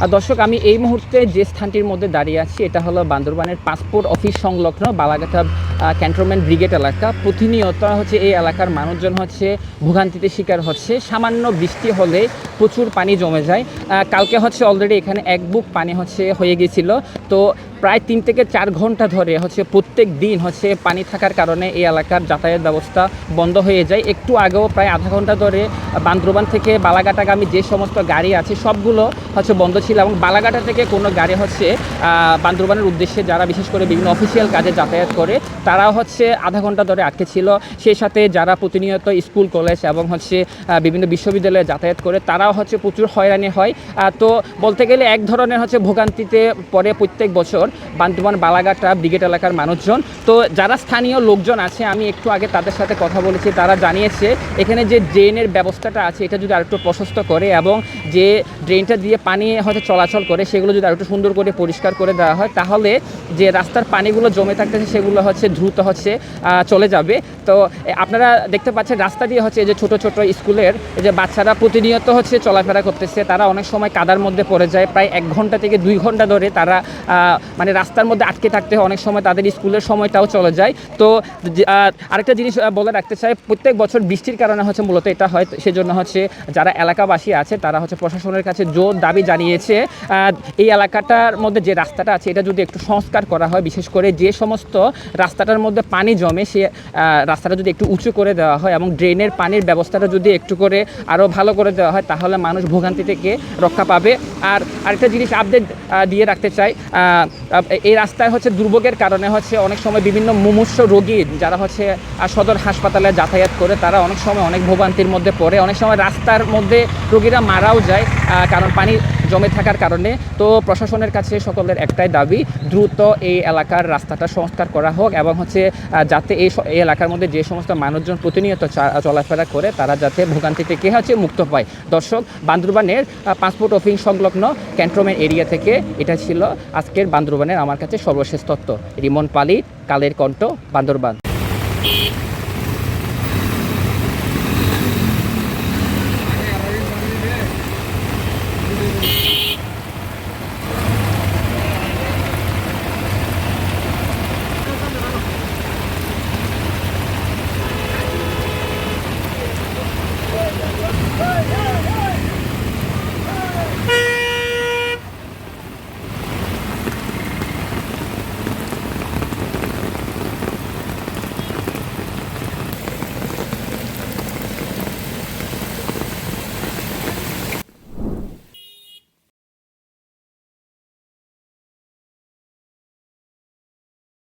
দর্শক, আমি এই মুহূর্তে যে স্থানটির মধ্যে দাঁড়িয়ে আছি এটা হলো বান্দরবানের পাসপোর্ট অফিস সংলগ্ন বালাঘাটা ক্যান্টনমেন্ট ব্রিগেড এলাকা। প্রতিনিয়ত হচ্ছে এই এলাকার মানুষজন হচ্ছে ভোগান্তিতে শিকার হচ্ছে। সামান্য বৃষ্টি হলে প্রচুর পানি জমে যায়। কালকে হচ্ছে অলরেডি এখানে এক বুক পানি হচ্ছে হয়ে গিয়েছিল। তো প্রায় 3 থেকে 4 ঘন্টা ধরে হচ্ছে প্রত্যেক দিন হচ্ছে পানি থাকার কারণে এই এলাকার যাতায়াত ব্যবস্থা বন্ধ হয়ে যায়। একটু আগেও প্রায় আধা ঘন্টা ধরে বান্দরবান থেকে বালাঘাটাগামী যে সমস্ত গাড়ি আছে সবগুলো হচ্ছে বন্ধ ছিল, এবং বালাঘাটা থেকে কোনো গাড়ি হচ্ছে বান্দরবানের উদ্দেশ্যে যারা বিশেষ করে বিভিন্ন অফিসিয়াল কাজে যাতায়াত করে তারাও হচ্ছে আধা ঘন্টা ধরে আটকে ছিল। সেই সাথে যারা প্রতিনিয়ত স্কুল কলেজ এবং হচ্ছে বিভিন্ন বিশ্ববিদ্যালয়ে যাতায়াত করে তারাও হচ্ছে প্রচুর হয়রানি হয়। তো বলতে গেলে এক ধরনের হচ্ছে ভোগান্তিতে পড়ে প্রত্যেক বছর বান্দরবান বালাঘাটা ব্রিগেড এলাকার মানুষজন। তো যারা স্থানীয় লোকজন আছে আমি একটু আগে তাদের সাথে কথা বলেছি, তারা জানিয়েছে এখানে যে ড্রেনের ব্যবস্থাটা আছে এটা যদি আরেকটু প্রশস্ত করে এবং যে ড্রেনটা দিয়ে পানি হয়তো চলাচল করে সেগুলো যদি আরেকটু সুন্দর করে পরিষ্কার করে দেওয়া হয় তাহলে যে রাস্তার পানিগুলো জমে থাকতেছে সেগুলো হচ্ছে দ্রুত হচ্ছে চলে যাবে। তো আপনারা দেখতে পাচ্ছেন রাস্তা দিয়ে হচ্ছে এই যে ছোট ছোট স্কুলের যে বাচ্চারা প্রতিনিয়ত হচ্ছে চলাফেরা করতেছে, তারা অনেক সময় কাদার মধ্যে পড়ে যায়। প্রায় 1 ঘন্টা থেকে 2 ঘন্টা ধরে তারা মানে রাস্তার মধ্যে আটকে থাকতে হয়, অনেক সময় তাদের স্কুলের সময়টাও চলে যায়। তো আরেকটা জিনিস বলে রাখতে চাই, প্রত্যেক বছর বৃষ্টির কারণে হচ্ছে মূলত এটা হয়। সেজন্য হচ্ছে যারা এলাকাবাসী আছে তারা হচ্ছে প্রশাসনের কাছে জোর দাবি জানিয়েছে এই এলাকাটার মধ্যে যে রাস্তাটা আছে এটা যদি একটু সংস্কার করা হয়, বিশেষ করে যে সমস্ত রাস্তাটার মধ্যে পানি জমে সে রাস্তাটা যদি একটু উঁচু করে দেওয়া হয় এবং ড্রেনের পানির ব্যবস্থাটা যদি একটু করে আরও ভালো করে দেওয়া হয় তাহলে মানুষ ভোগান্তি থেকে রক্ষা পাবে। আর আরেকটা জিনিস আপডেট দিয়ে রাখতে চাই, এই রাস্তায় হচ্ছে দুর্ভোগের কারণে হচ্ছে অনেক সময় বিভিন্ন মুমূর্ষু রোগী যারা হচ্ছে সদর হাসপাতালে যাতায়াত করে তারা অনেক সময় অনেক ভোগান্তির মধ্যে পড়ে। অনেক সময় রাস্তার মধ্যে রোগীরা মারাও যায় কারণ পানি জমে থাকার কারণে। তো প্রশাসনের কাছে সকলের একটাই দাবি, দ্রুত এই এলাকার রাস্তাটা সংস্কার করা হোক এবং হচ্ছে যাতে এই এলাকার মধ্যে যে সমস্ত মানুষজন প্রতিনিয়ত চলাফেরা করে তারা যাতে ভোগান্তি থেকে হচ্ছে মুক্ত পায়। দর্শক, বান্দরবানের পাসপোর্ট অফিস সংলগ্ন ক্যান্টনমেন্ট এরিয়া থেকে এটা ছিল আজকের বান্দরবানের আমার কাছে সর্বশেষ তথ্য। রিমন পালি, কালের কণ্ঠ, বান্দরবান।